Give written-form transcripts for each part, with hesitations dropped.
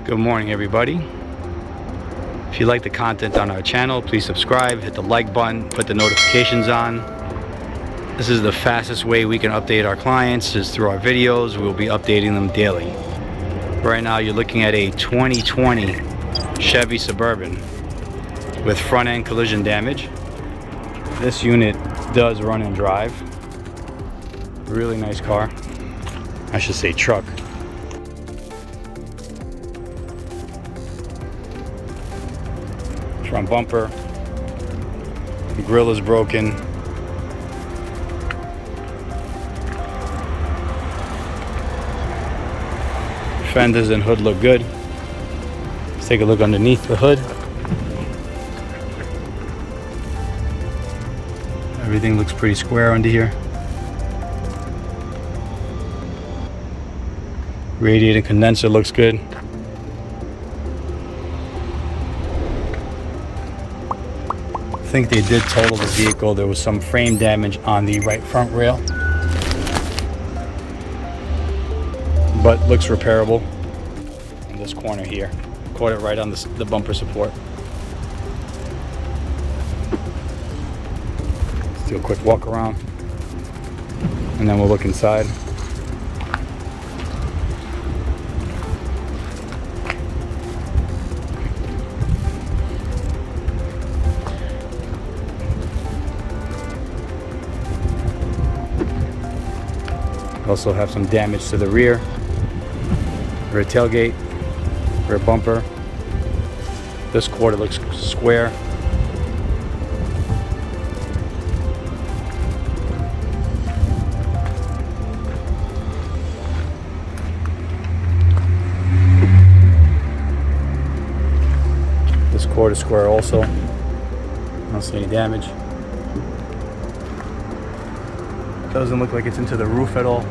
Good morning, everybody. If you like the content on our channel, please subscribe, hit the like button, put the notifications on. This is the fastest way we can update our clients, is through our videos. We'll be updating them daily. Right now you're looking at a 2020 Chevy Suburban with front end collision damage. This unit does run and drive. Really nice car. I should say truck. Front bumper, the grill is broken. Fenders and hood look good. Let's take a look underneath the hood. Everything looks pretty square under here. Radiator condenser looks good. I think they did total the vehicle. There was some frame damage on the right front rail, but looks repairable. In this corner here, caught it right on the bumper support. Let's do a quick walk around and then we'll look inside. Also have some damage to the rear tailgate, rear bumper. This quarter looks square. This quarter square also. I don't see any damage. Doesn't look like it's into the roof at all.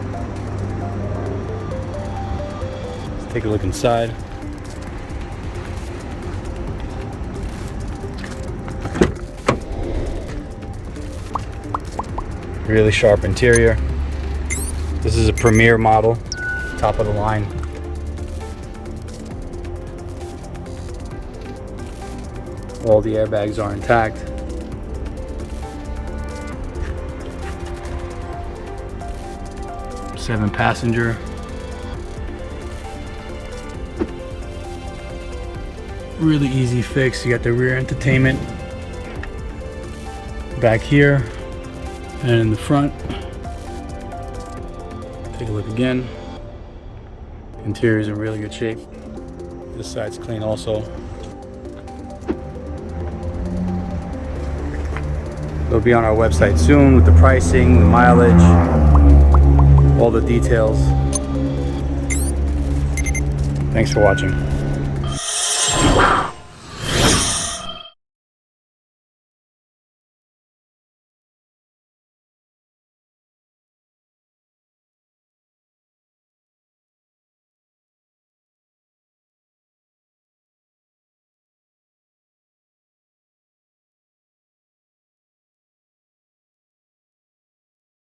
Let's take a look inside. Really sharp interior. This is a Premier model, top of the line. All the airbags are intact. Seven passenger. Really easy fix. You got the rear entertainment back here and in the front. Take a look again. Interior is in really good shape. This side's clean also. It'll be on our website soon with the pricing, the mileage, all the details. Thanks for watching.